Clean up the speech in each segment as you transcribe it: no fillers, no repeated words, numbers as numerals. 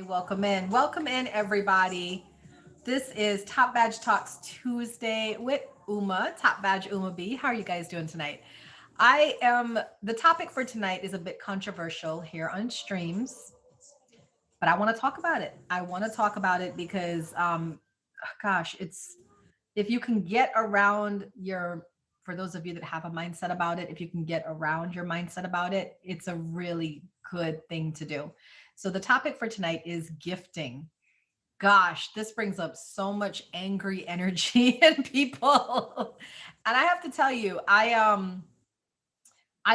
welcome in. Welcome in, everybody. This is Top Badge Talks Tuesday with Uma, Top Badge Uma B. How are you guys doing tonight? The topic for tonight is a bit controversial here on streams, but I want to talk about it. I want to talk about it because, gosh, it's if you can get around for those of you that have a mindset about it, if you can get around your mindset about it, it's a really good thing to do. So the topic for tonight is gifting. Gosh, this brings up so much angry energy in people. And I have to tell you, I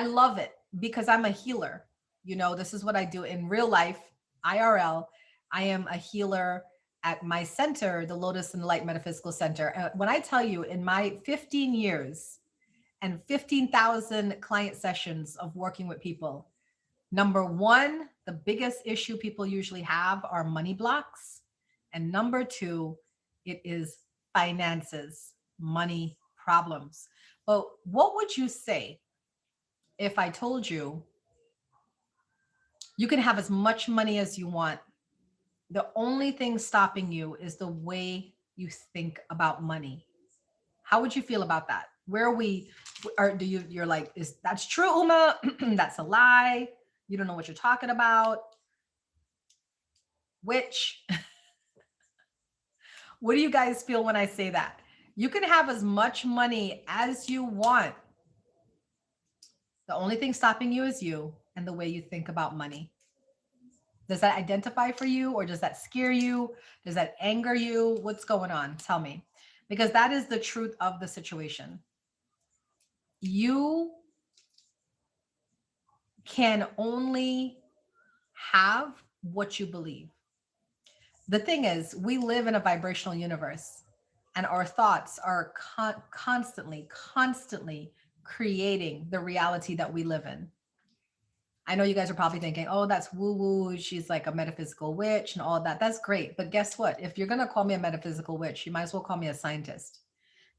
love it because I'm a healer. This is what I do in real life, IRL. I am a healer at my center, the Lotus and Light Metaphysical Center. When I tell you, in my 15 years and 15,000 client sessions of working with people, number one, the biggest issue people usually have are money blocks. And number two, it is finances, money problems. But what would you say if I told you you can have as much money as you want? The only thing stopping you is the way you think about money. How would you feel about that? Where are we? Or you're like, is that's true, Uma? That's a lie. You don't know what you're talking about. Which, what do you guys feel when I say that? You can have as much money as you want. The only thing stopping you is you and the way you think about money. Does that identify for you, or does that scare you? Does that anger you? What's going on? Tell me. Because that is the truth of the situation. You can only have what you believe. The thing is, we live in a vibrational universe, and our thoughts are constantly creating the reality that we live in. I know you guys are probably thinking, oh, that's woo woo. She's like a metaphysical witch and all of that. That's great. But guess what? If you're going to call me a metaphysical witch, you might as well call me a scientist,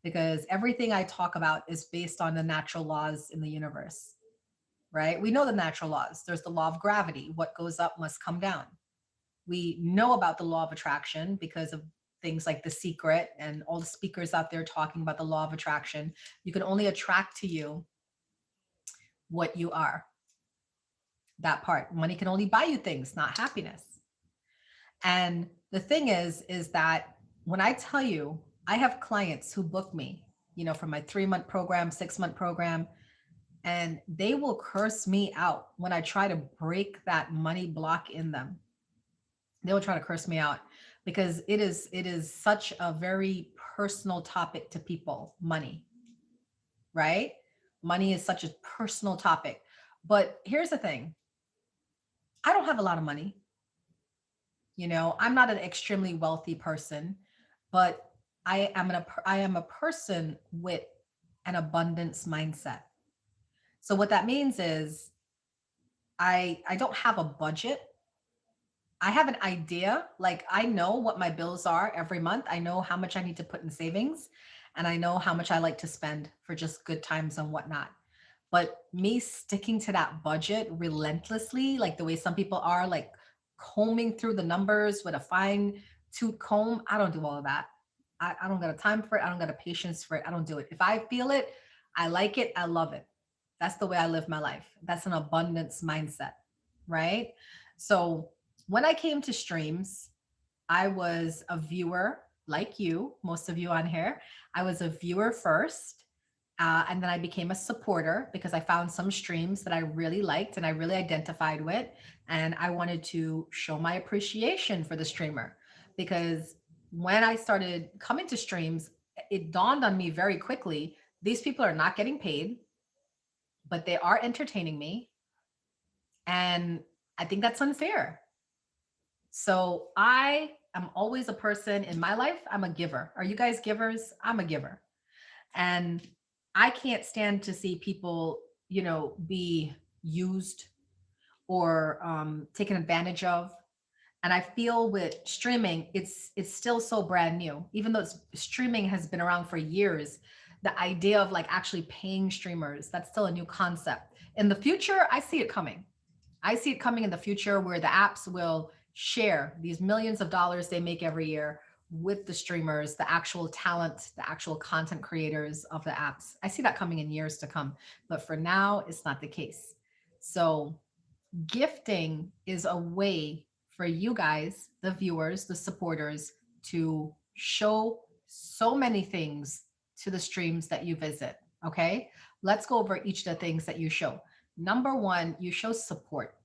because everything I talk about is based on the natural laws in the universe, right? We know the natural laws. There's the law of gravity. What goes up must come down. We know about the law of attraction because of things like The Secret and all the speakers out there talking about the law of attraction. You can only attract to you what you are. That part. Money can only buy you things, not happiness. And the thing is that when I tell you, I have clients who book me, for my 3-month program, 6-month program, and they will curse me out when I try to break that money block in them. They will try to curse me out because it is such a very personal topic to people, money, right? Money is such a personal topic. But here's the thing. I don't have a lot of money. I'm not an extremely wealthy person, but I am a person with an abundance mindset. So what that means is I don't have a budget. I have an idea. Like, I know what my bills are every month. I know how much I need to put in savings, and I know how much I like to spend for just good times and whatnot. But me sticking to that budget relentlessly, like the way some people are, like combing through the numbers with a fine tooth comb, I don't do all of that. I don't got a time for it. I don't got a patience for it. I don't do it. If I feel it, I like it, I love it. That's the way I live my life. That's an abundance mindset, right? So when I came to streams, I was a viewer like you, most of you on here. I was a viewer first. And then I became a supporter because I found some streams that I really liked and I really identified with. And I wanted to show my appreciation for the streamer, because when I started coming to streams, it dawned on me very quickly, these people are not getting paid, but they are entertaining me. And I think that's unfair. So I am always a person in my life. I'm a giver. Are you guys givers? I'm a giver. And I can't stand to see people, be used or taken advantage of. And I feel with streaming, it's still so brand new. Even though streaming has been around for years, the idea of like actually paying streamers, that's still a new concept. In the future, I see it coming. I see it coming in the future where the apps will share these millions of dollars they make every year with the streamers, the actual talent, the actual content creators of the apps. I see that coming in years to come, but for now, it's not the case. So, gifting is a way for you guys, the viewers, the supporters, to show so many things to the streams that you visit. Okay. Let's go over each of the things that you show. Number one, you show support.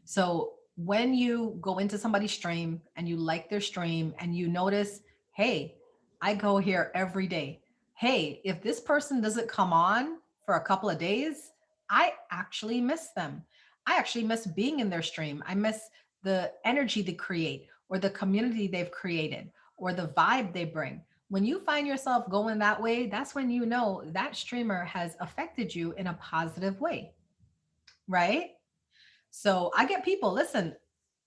So when you go into somebody's stream and you like their stream and you notice, hey, I go here every day. Hey, if this person doesn't come on for a couple of days, I actually miss them. I actually miss being in their stream. I miss the energy they create or the community they've created or the vibe they bring. When you find yourself going that way, that's when you know that streamer has affected you in a positive way, right? So I get people, listen,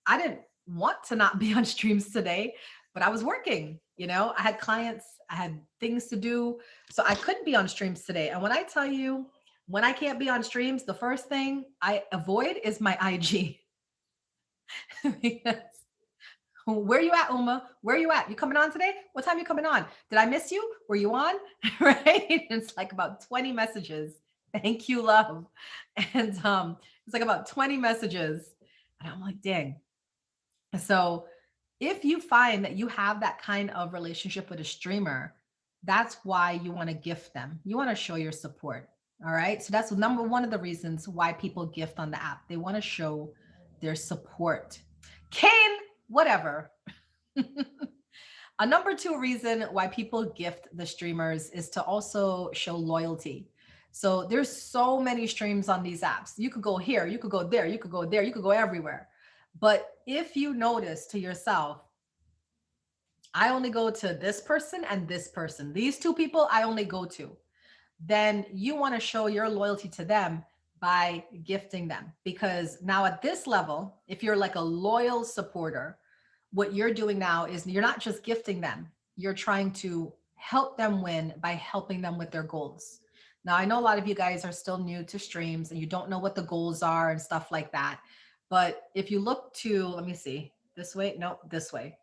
I didn't want to not be on streams today, but I was working, I had clients, I had things to do. So I couldn't be on streams today. And when I tell you, when I can't be on streams, the first thing I avoid is my IG. Because where you at, Uma? Where you at? You coming on today? What time you coming on? Did I miss you? Were you on? Right? It's like about 20 messages. Thank you, love. And it's like about 20 messages. And I'm like, dang. So if you find that you have that kind of relationship with a streamer, that's why you want to gift them. You want to show your support. All right. So that's number one of the reasons why people gift on the app. They want to show their support. Kane, whatever. A number two reason why people gift the streamers is to also show loyalty. So there's so many streams on these apps. You could go here, you could go there, you could go there, you could go everywhere. But if you notice to yourself, I only go to this person and this person, these two people I only go to, then you want to show your loyalty to them by gifting them. Because now at this level, if you're like a loyal supporter, what you're doing now is you're not just gifting them, you're trying to help them win by helping them with their goals. Now, I know a lot of you guys are still new to streams and you don't know what the goals are and stuff like that. But if you look to, let me see, this way, no, this way.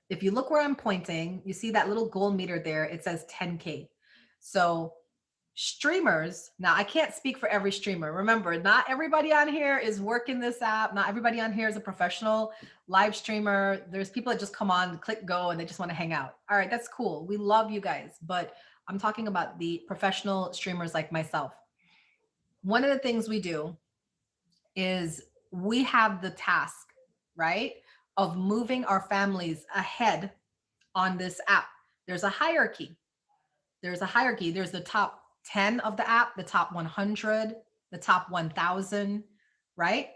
If you look where I'm pointing, you see that little goal meter there, it says 10K. So streamers, now I can't speak for every streamer. Remember, not everybody on here is working this app. Not everybody on here is a professional live streamer. There's people that just come on, click go, and they just want to hang out. All right, that's cool. We love you guys. But I'm talking about the professional streamers like myself. One of the things we do is we have the task, right, of moving our families ahead on this app. There's a hierarchy. There's the top 10 of the app, the top 100, the top 1000, right?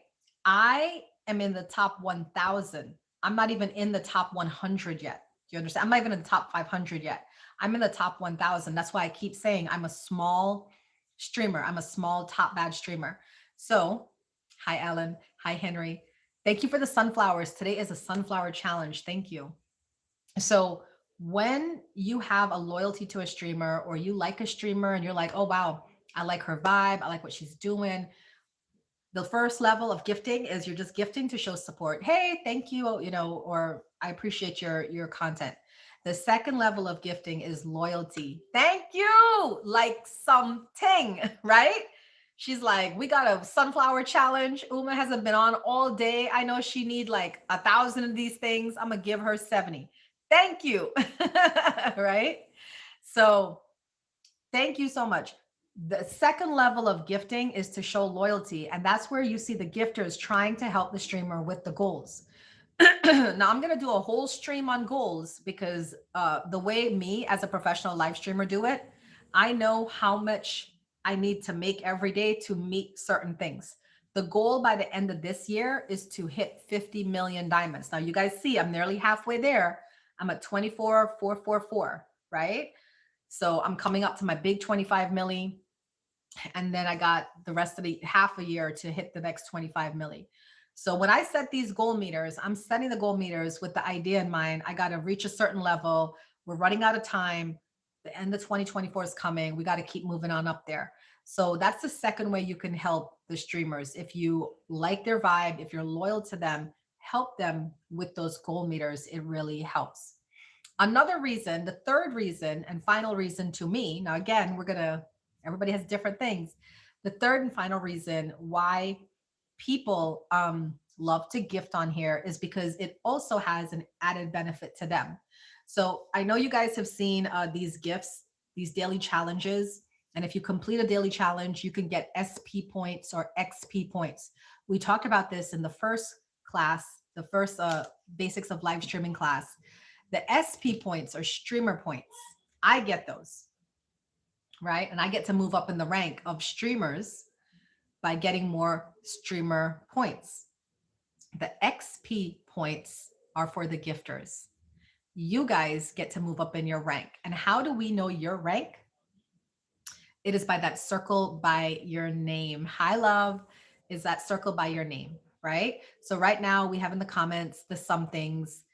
I am in the top 1000. I'm not even in the top 100 yet. Do you understand? I'm not even in the top 500 yet. I'm in the top 1000. That's why I keep saying I'm a small streamer. I'm a small top badge streamer. So, hi, Ellen. Hi, Henry. Thank you for the sunflowers. Today is a sunflower challenge. Thank you. So, when you have a loyalty to a streamer or you like a streamer and you're like, oh, wow, I like her vibe, I like what she's doing. The first level of gifting is you're just gifting to show support. Hey, thank you, or I appreciate your content. The second level of gifting is loyalty. Thank you, like something, right? She's like, we got a sunflower challenge. Uma hasn't been on all day. I know she need like 1,000 of these things. I'm gonna give her 70. Thank you. Right? So thank you so much. The second level of gifting is to show loyalty. And that's where you see the gifters trying to help the streamer with the goals. Now I'm going to do a whole stream on goals because the way me as a professional live streamer do it, I know how much I need to make every day to meet certain things. The goal by the end of this year is to hit 50 million diamonds. Now you guys see I'm nearly halfway there. I'm at 24,444, right? So I'm coming up to my big 25 milli. And then I got the rest of the half a year to hit the next 25 milli. So when I set these goal meters, I'm setting the goal meters with the idea in mind. I got to reach a certain level. We're running out of time. The end of 2024 is coming. We got to keep moving on up there. So that's the second way you can help the streamers. If you like their vibe, if you're loyal to them, help them with those goal meters, it really helps. Another reason, the third reason and final reason to me, now again, everybody has different things. The third and final reason why people love to gift on here is because it also has an added benefit to them. So I know you guys have seen these gifts, these daily challenges. And if you complete a daily challenge, you can get SP points or XP points. We talked about this in the first class, the first basics of live streaming class. The SP points are streamer points. I get those, right? And I get to move up in the rank of streamers by getting more streamer points. The XP points are for the gifters. You guys get to move up in your rank. And how do we know your rank? It is by that circle by your name. Hi, love, is that circle by your name, right? So right now we have in the comments the somethings.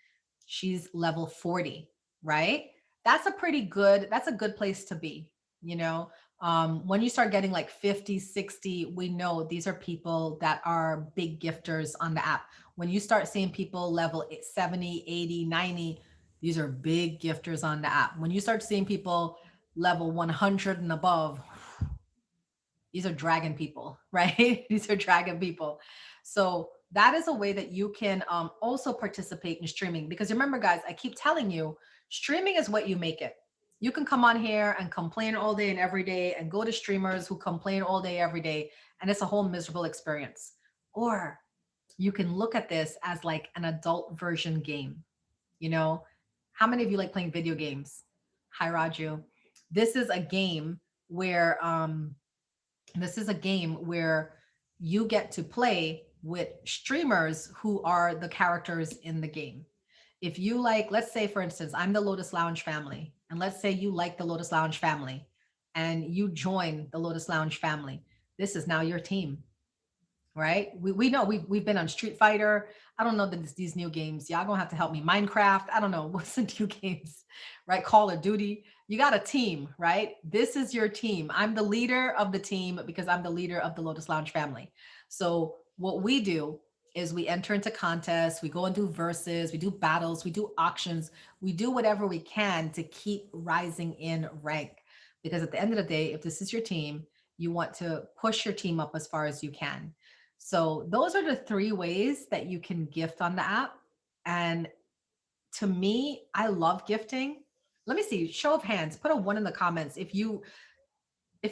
She's level 40, right? That's a good place to be, you know. When you start getting like 50, 60, we know these are people that are big gifters on the app. When you start seeing people level 70, 80, 90, these are big gifters on the app. When you start seeing people level 100 and above, these are dragon people, right? These are dragon people. So that is a way that you can also participate in streaming. Because remember, guys, I keep telling you, streaming is what you make it. You can come on here and complain all day and every day and go to streamers who complain all day, every day, and it's a whole miserable experience. Or you can look at this as like an adult version game. You know, how many of you like playing video games? Hi, Raju. This is a game where this is a game where you get to play with streamers who are the characters in the game. If you like, let's say for instance, I'm the Lotus Lounge family, and let's say you like the Lotus Lounge family and you join the Lotus Lounge family. This is now your team, right? We know we've been on Street Fighter. I don't know these new games. Y'all gonna have to help me. Minecraft. I don't know what's the new games, right? Call of Duty. You got a team, right? This is your team. I'm the leader of the team because I'm the leader of the Lotus Lounge family. So what we do is we enter into contests, we go and do verses, we do battles, we do auctions, we do whatever we can to keep rising in rank. Because at the end of the day, if this is your team, you want to push your team up as far as you can. So those are the three ways that you can gift on the app. And to me, I love gifting. Let me see, show of hands, put a one in the comments if you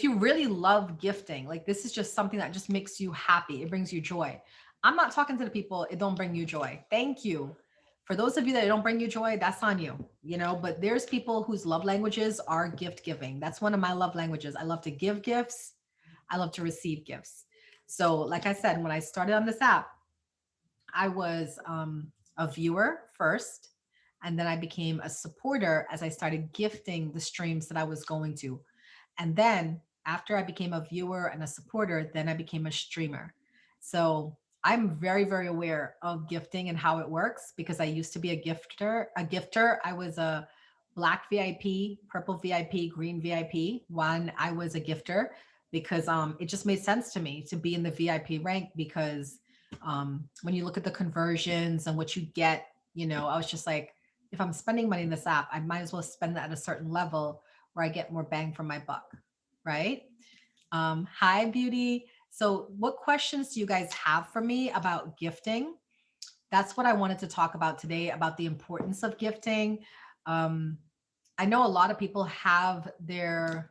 really love gifting. Like this is just something that just makes you happy. It brings you joy. I'm not talking to the people it don't bring you joy. Thank you. For those of you that it don't bring you joy, that's on you, you know, but there's people whose love languages are gift giving. That's one of my love languages. I love to give gifts. I love to receive gifts. So, like I said, when I started on this app, I was a viewer first, and then I became a supporter as I started gifting the streams that I was going to. And then after I became a viewer and a supporter, then I became a streamer. So I'm very, very aware of gifting and how it works because I used to be a gifter. I was a black VIP, purple VIP, green VIP when I was a gifter because it just made sense to me to be in the VIP rank because when you look at the conversions and what you get, you know, I was just like, if I'm spending money in this app, I might as well spend that at a certain level where I get more bang for my buck, right? Hi, Beauty. So, what questions do you guys have for me about gifting? That's what I wanted to talk about today about the importance of gifting. Um, I know a lot of people have their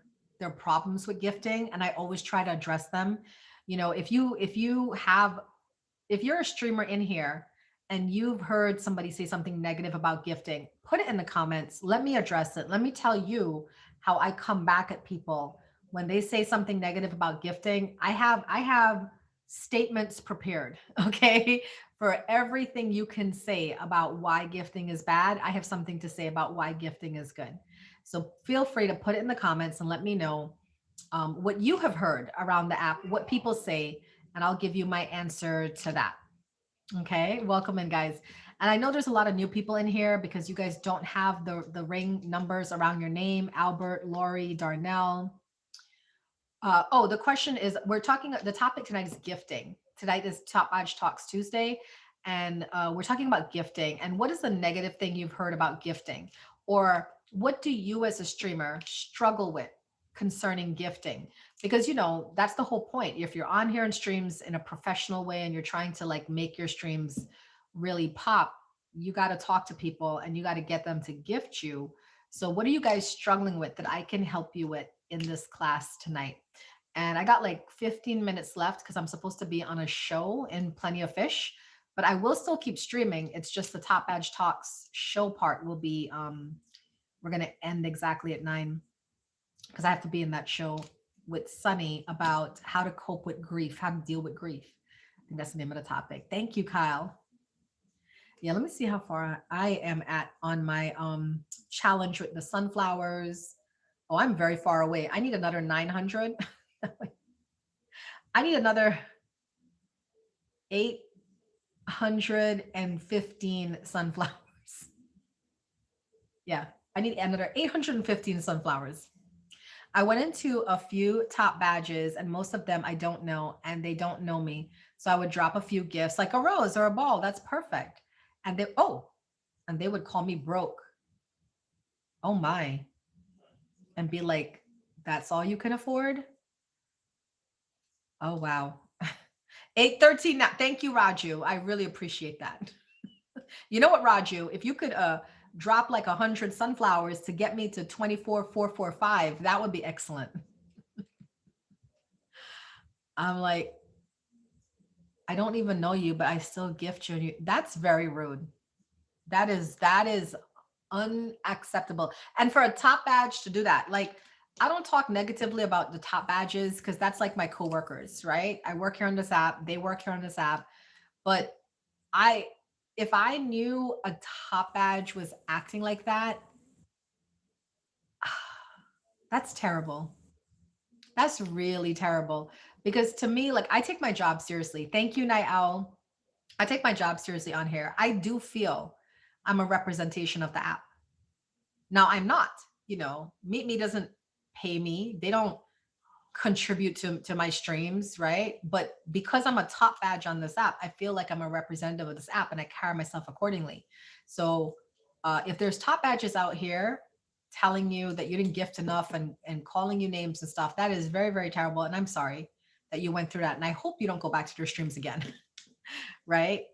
problems with gifting, and I always try to address them. You know, if you're a streamer in here and you've heard somebody say something negative about gifting, put it in the comments. Let me address it. Let me tell you how I come back at people when they say something negative about gifting. I have statements prepared, okay? For everything you can say about why gifting is bad, I have something to say about why gifting is good. So feel free to put it in the comments and let me know what you have heard around the app, what people say, and I'll give you my answer to that. Okay, welcome in, guys. And I know there's a lot of new people in here because you guys don't have the ring numbers around your name. Albert, Lori, Darnell. The question is, the topic tonight is gifting. Tonight is Top Edge Talks Tuesday. and we're talking about gifting. And what is the negative thing you've heard about gifting? Or what do you as a streamer struggle with concerning gifting? Because, that's the whole point. If you're on here and streams in a professional way and you're trying to like make your streams really pop, you got to talk to people and you got to get them to gift you. So, what are you guys struggling with that I can help you with in this class tonight? And I got like 15 minutes left because I'm supposed to be on a show in Plenty of Fish, but I will still keep streaming. It's just the Top Badge Talks show part will be, we're going to end exactly at 9 because I have to be in that show with Sunny about how to cope with grief, how to deal with grief. I think that's the name of the topic. Thank you, Kyle. Yeah, let me see how far I am at on my challenge with the sunflowers. Oh, I'm very far away. I need another 900. I need another 815 sunflowers. Yeah, I need another 815 sunflowers. I went into a few top badges and most of them I don't know and they don't know me. So I would drop a few gifts like a rose or a ball. That's perfect. And they would call me broke. Oh my. And be like, that's all you can afford? Oh wow. 813 now. Thank you, Raju. I really appreciate that. You know what, Raju? If you could drop like 100 sunflowers to get me to 24,445, that would be excellent. I'm like, I don't even know you, but I still gift you. That's very rude. That is unacceptable. And for a top badge to do that, like I don't talk negatively about the top badges because that's like my coworkers, right? I work here on this app, they work here on this app, but I if I knew a top badge was acting like that, that's terrible. That's really terrible. Because to me, like I take my job seriously. Thank you, Night Owl. I take my job seriously on here. I do feel I'm a representation of the app. Now I'm not, Meetme doesn't pay me. They don't contribute to my streams, right? But because I'm a top badge on this app, I feel like I'm a representative of this app and I carry myself accordingly. So if there's top badges out here telling you that you didn't gift enough and calling you names and stuff, that is very, very terrible. And I'm sorry that you went through that. And I hope you don't go back to your streams again. Right.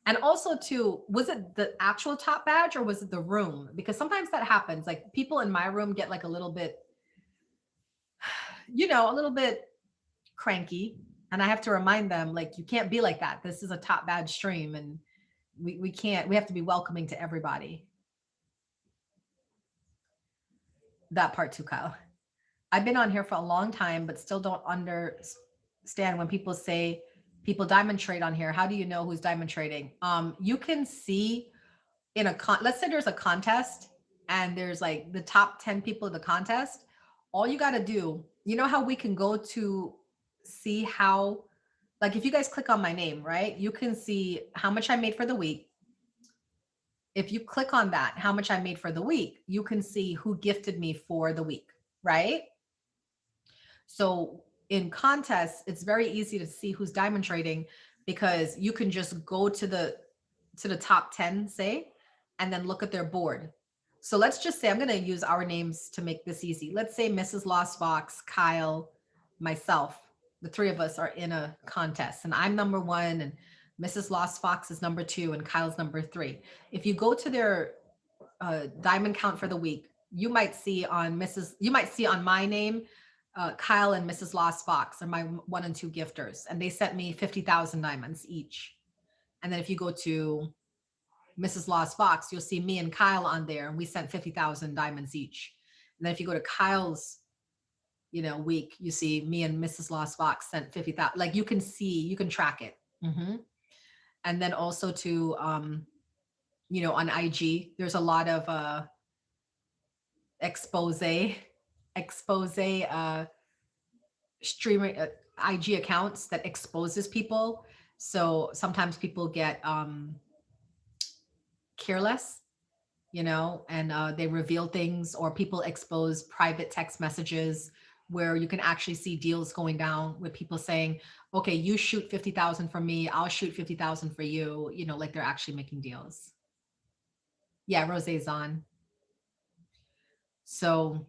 And also too, was it the actual top badge or was it the room? Because sometimes that happens. Like people in my room get like a little bit, a little bit cranky. And I have to remind them, like, you can't be like that. This is a top badge stream and we can't, we have to be welcoming to everybody. That part too, Kyle. I've been on here for a long time, but still don't understand when people say people diamond trade on here. How do you know who's diamond trading? You can see in let's say there's a contest and there's like the top 10 people of the contest. All you got to do, you know how we can go to see how, like if you guys click on my name, right? You can see how much I made for the week. If you click on that, how much I made for the week, you can see who gifted me for the week, right? So in contests, it's very easy to see who's diamond trading because you can just go to the top 10, say, and then look at their board. So let's just say I'm going to use our names to make this easy. Let's say Mrs. Lost Fox, Kyle, myself, the three of us are in a contest and I'm number 1 and Mrs. Lost Fox is number 2 and Kyle's number 3. If you go to their diamond count for the week, you might see on my name, Kyle and Mrs. Lost Fox are my 1 and 2 gifters, and they sent me 50,000 diamonds each. And then if you go to Mrs. Lost Fox, you'll see me and Kyle on there, and we sent 50,000 diamonds each. And then if you go to Kyle's, week, you see me and Mrs. Lost Fox sent 50,000. Like you can track it. Mm-hmm. And then also to, on IG, there's a lot of expose streaming IG accounts that exposes people. So sometimes people get careless, and they reveal things, or people expose private text messages where you can actually see deals going down with people saying, okay, you shoot 50,000 for me, I'll shoot 50,000 for you, like they're actually making deals. Yeah, Rose's on. So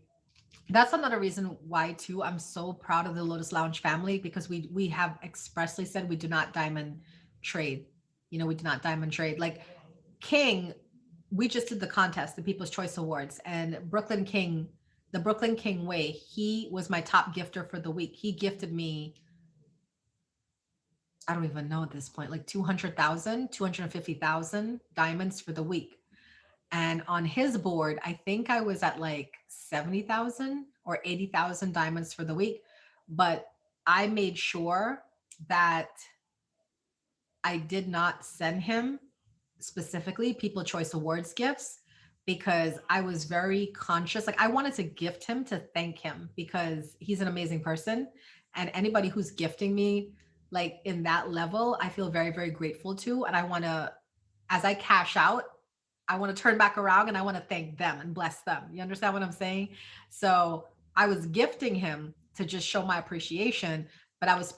that's another reason why too I'm so proud of the Lotus Lounge family, because we have expressly said we do not diamond trade. We do not diamond trade. Like King, we just did the contest, the People's Choice Awards, and Brooklyn King, the Brooklyn King way, he was my top gifter for the week. He gifted me, I don't even know at this point, like 200,000, 250,000 diamonds for the week. And on his board, I think I was at like 70,000 or 80,000 diamonds for the week. But I made sure that I did not send him specifically People Choice Awards gifts, because I was very conscious. Like I wanted to gift him to thank him because he's an amazing person. And anybody who's gifting me like in that level, I feel very, very grateful to. And I want to, as I cash out, I want to turn back around and I want to thank them and bless them. You understand what I'm saying? So I was gifting him to just show my appreciation, but I was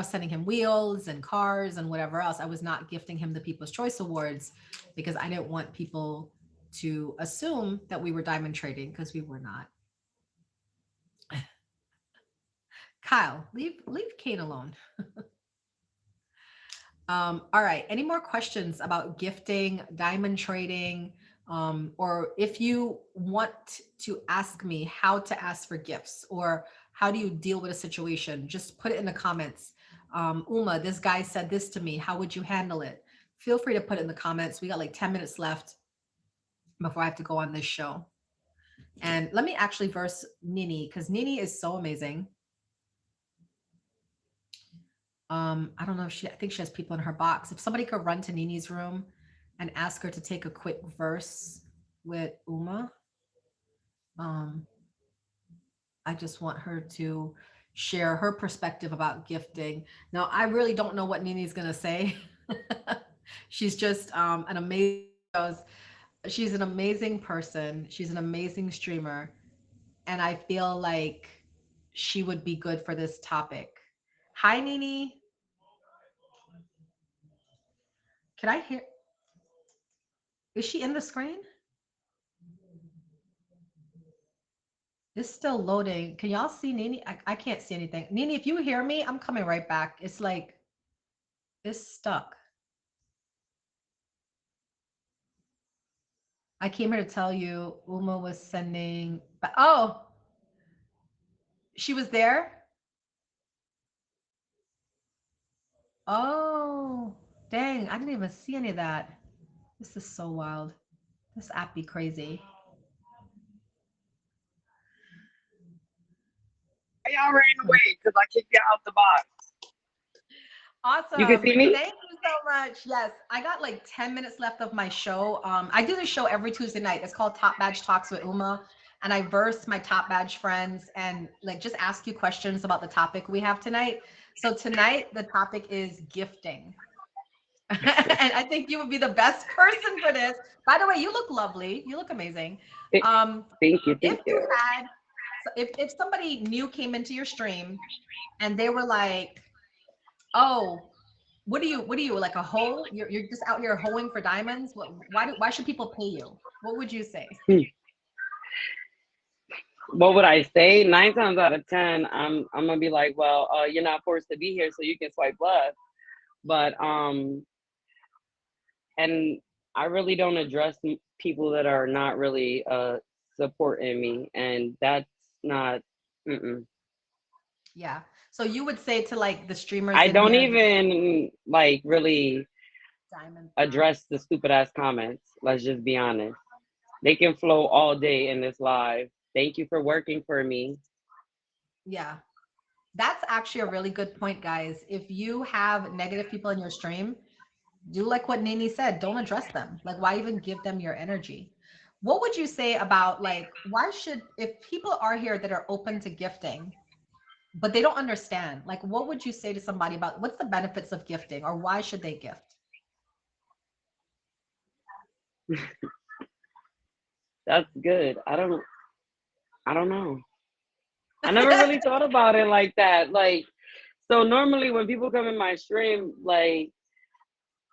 sending him wheels and cars and whatever else. I was not gifting him the People's Choice Awards because I didn't want people to assume that we were diamond trading, because we were not. Kyle, leave Kane alone. All right. Any more questions about gifting, diamond trading? Or if you want to ask me how to ask for gifts or how do you deal with a situation, just put it in the comments. Uma, this guy said this to me. How would you handle it? Feel free to put it in the comments. We got like 10 minutes left before I have to go on this show. And let me actually verse Nini, because Nini is so amazing. I don't know if I think she has people in her box. If somebody could run to Nini's room and ask her to take a quick verse with Uma. Um, I just want her to share her perspective about gifting. Now, I really don't know what Nini's gonna say. She's just an amazing, she's an amazing person. She's an amazing streamer. And I feel like she would be good for this topic. Hi, Nini. Can I hear? Is she in the screen? It's still loading. Can y'all see Nini? I can't see anything. Nini, if you hear me, I'm coming right back. It's like, it's stuck. I came here to tell you Uma was sending, but oh, she was there? Oh, dang, I didn't even see any of that. This is so wild. This app be crazy. Y'all ran away because I kicked you out the box. You can Awesome. see me? Thank you so much. Yes, I got like 10 minutes left of my show. I do this show every Tuesday night. It's called Top Badge Talks with Uma. And I verse my top badge friends and like just ask you questions about the topic we have tonight. So tonight, the topic is gifting. And I think you would be the best person for this. By the way, you look lovely. You look amazing. Th- Um, Thank you, if thank you you. had, if somebody new came into your stream and they were like, "Oh, what are you like a hoe? You're just out here hoeing for diamonds. Why should people pay you? What would you say?" Hmm. What would I say? 9 times out of 10, I'm gonna be like, well, you're not forced to be here, so you can swipe left. But and I really don't address people that are not really supporting me, and that's not. Mm-mm. Yeah. So you would say to like the streamers I in don't here, even like really diamond. address the stupid ass comments. Let's just be honest. They can flow all day in this live. Thank you for working for me. Yeah. That's actually a really good point, guys. If you have negative people in your stream, do like what Nini said, don't address them. Like, why even give them your energy? What would you say about like, why should, if people are here that are open to gifting, but they don't understand, like, what would you say to somebody about what's the benefits of gifting or why should they gift? That's good. I don't know. I never really thought about it like that. Like So normally when people come in my stream, like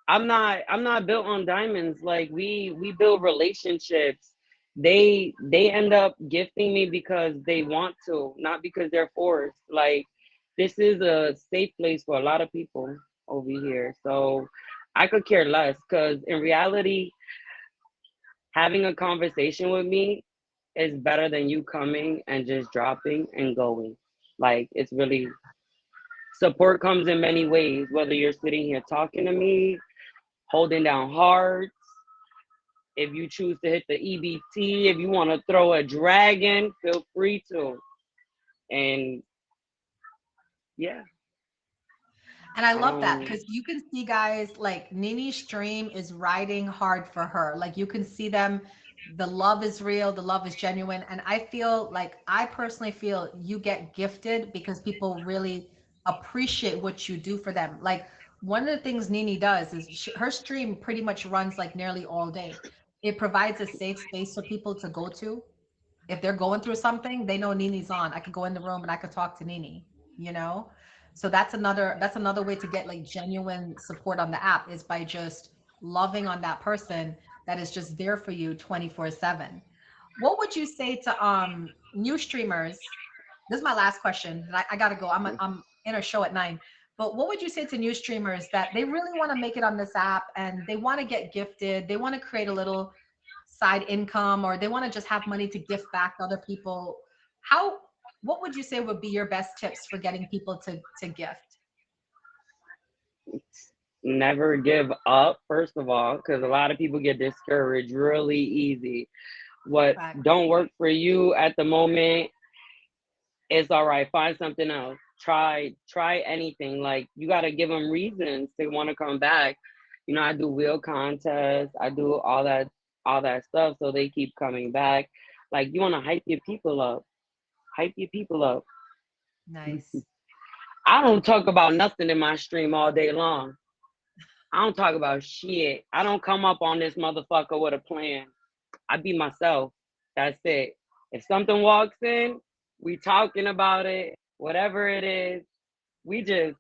I'm not built on diamonds. Like we build relationships. They end up gifting me because they want to, not because they're forced. Like this is a safe place for a lot of people over here. So I could care less because in reality, having a conversation with me is better than you coming and just dropping and going. Like it's really support comes in many ways, whether you're sitting here talking to me, holding down hearts, if you choose to hit the EBT, if you want to throw a dragon, feel free to. And yeah, And I I love that don't. because you can see guys like Nini's stream is riding hard for her. Like you can see them, the love is real, the love is genuine. And I feel like I personally feel you get gifted because people really appreciate what you do for them. Like one of the things Nini does is her stream pretty much runs like nearly all day. It provides a safe space for people to go to if they're going through something, they know Nini's on. I could go in the room and I could talk to Nini, you know? So that's another way to get like genuine support on the app is by just loving on that person that is just there for you 24/7. What would you say to new streamers? This is my last question. And I gotta go. I'm in a show at 9. But what would you say to new streamers that they really want to make it on this app and they want to get gifted, they want to create a little side income, or they want to just have money to gift back to other people? How, what would you say would be your best tips for getting people to gift? Never give up, first of all, because a lot of people get discouraged really easy. What Fact. don't work for you at the moment, it's all right. Find something else. Try anything. Like you got to give them reasons to want to come back. You know, I do wheel contests. I do all that stuff, so they keep coming back. Like you want to hype your people up. Hype your people up. Nice. I don't talk about nothing in my stream all day long. I don't talk about shit. I don't come up on this motherfucker with a plan. I be myself. That's it. If something walks in, we talking about it. Whatever it is, we just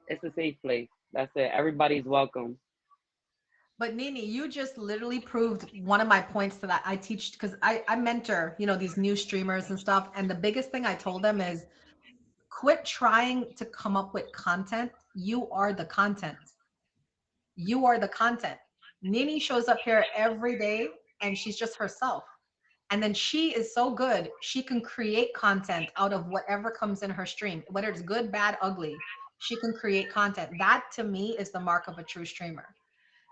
it's a safe place. That's it. Everybody's welcome. But Nini, you just literally proved one of my points that I teach because I mentor, these new streamers and stuff. And the biggest thing I told them is quit trying to come up with content. You are the content. You are the content. Nini shows up here every day and she's just herself. And then she is so good, she can create content out of whatever comes in her stream, whether it's good, bad, ugly. She can create content. That to me is the mark of a true streamer.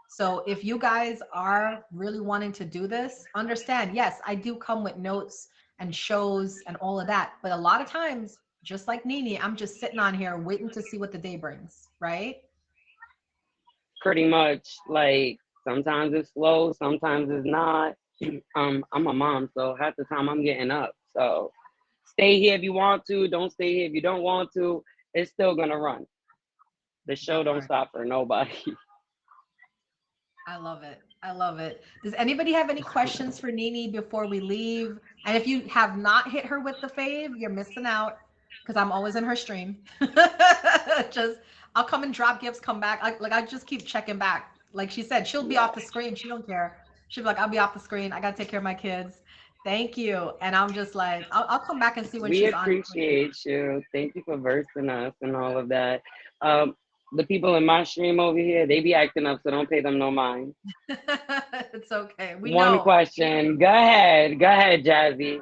So if you guys are really wanting to do this, understand, yes, I do come with notes and shows and all of that. But a lot of times, just like Nini, I'm just sitting on here waiting to see what the day brings, right? Pretty much. Like sometimes it's slow, sometimes it's not. I'm a mom, so half the time I'm getting up. So stay here if you want to. Don't stay here if you don't want to. It's still gonna run. The show That don't part. stop for nobody. I love it. I love it. Does anybody have any questions for Nini before we leave? And if you have not hit her with the fave, you're missing out because I'm always in her stream. Just I'll come and drop gifts, come back. I just keep checking back. Like she said, she'll be Yeah. off the screen. She don't care. She'll be like, I'll be off the screen. I gotta take care of my kids. Thank you. And I'm just like, I'll come back and see when We she's on. appreciate you. Thank you for versing us and all of that. Um, the people in my stream over here, they be acting up, so don't pay them no mind. It's okay. We One know. question. Go ahead. Go ahead, Jazzy.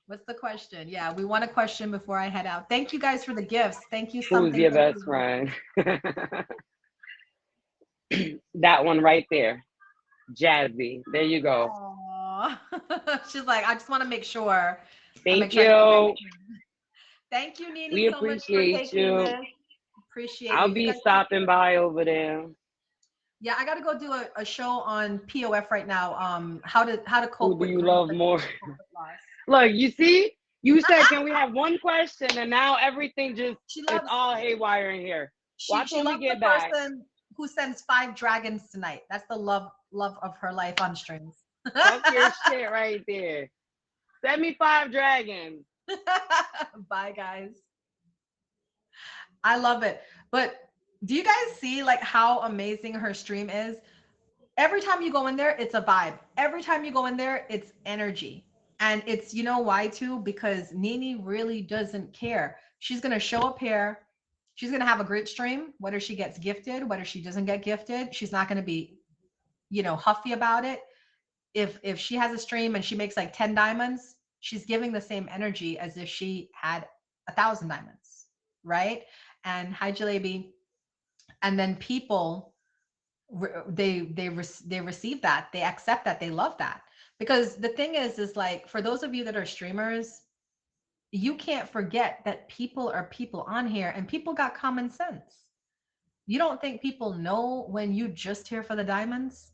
What's the question? Yeah, we want a question before I head out. Thank you guys for the gifts. Thank you Who's something. your Thank best you. friend? That one right there. Jazzy. There you go. Aw. She's like, I just want to make sure. I make Thank sure I get you. everything. Thank you, Nini, We so much for appreciate taking you. this. Appreciate I'll you. You be guys take stopping care. by over there. Yeah, I gotta go do a show on POF right now. How to Who cope do with you grief love and more? corporate loss. Look, you see? You said, can we have one question? And now everything just She is loves all haywire in here. she Watch she when we loves the get back. person who sends 5 dragons tonight. That's the love of her life on streams. Talk your shit right there. Send me 5 dragons. Bye, guys. I love it. But do you guys see like how amazing her stream is? Every time you go in there, it's a vibe. Every time you go in there, it's energy. And it's, you know why too? Because Nini really doesn't care. She's going to show up here. She's going to have a great stream, whether she gets gifted, whether she doesn't get gifted. She's not going to be, huffy about it. If she has a stream and she makes like 10 diamonds, she's giving the same energy as if she had 1,000 diamonds, right? And hi, Jalebi. And then people they receive that, they accept that, they love that. Because the thing is like, for those of you that are streamers, you can't forget that people are people on here, and people got common sense. You don't think people know when you just here for the diamonds?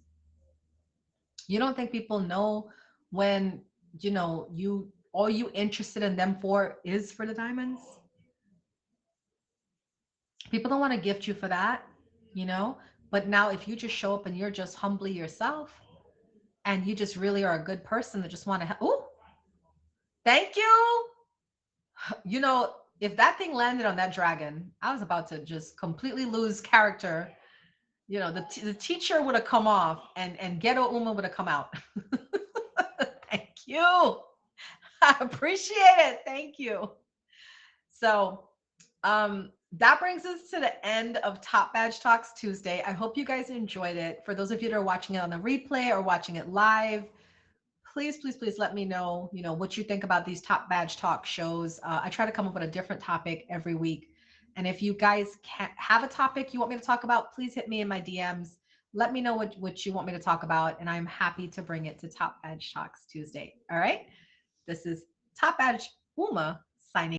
You don't think people know when, you all you interested in them for is for the diamonds? People don't want to gift you for that, you know but now if you just show up and you're just humbly yourself, and you just really are a good person that just want to help. Oh, thank you. If that thing landed on that dragon, I was about to just completely lose character. The teacher would have come off, and Ghetto Uma would have come out. Thank you. I appreciate it. Thank you. So, that brings us to the end of Top Badge Talks Tuesday. I hope you guys enjoyed it. For those of you that are watching it on the replay or watching it live, please, please, please let me know, what you think about these Top Badge Talk shows. I try to come up with a different topic every week. And if you guys can't have a topic you want me to talk about, please hit me in my DMs. Let me know what you want me to talk about, and I'm happy to bring it to Top Badge Talks Tuesday. All right. This is Top Badge Uma signing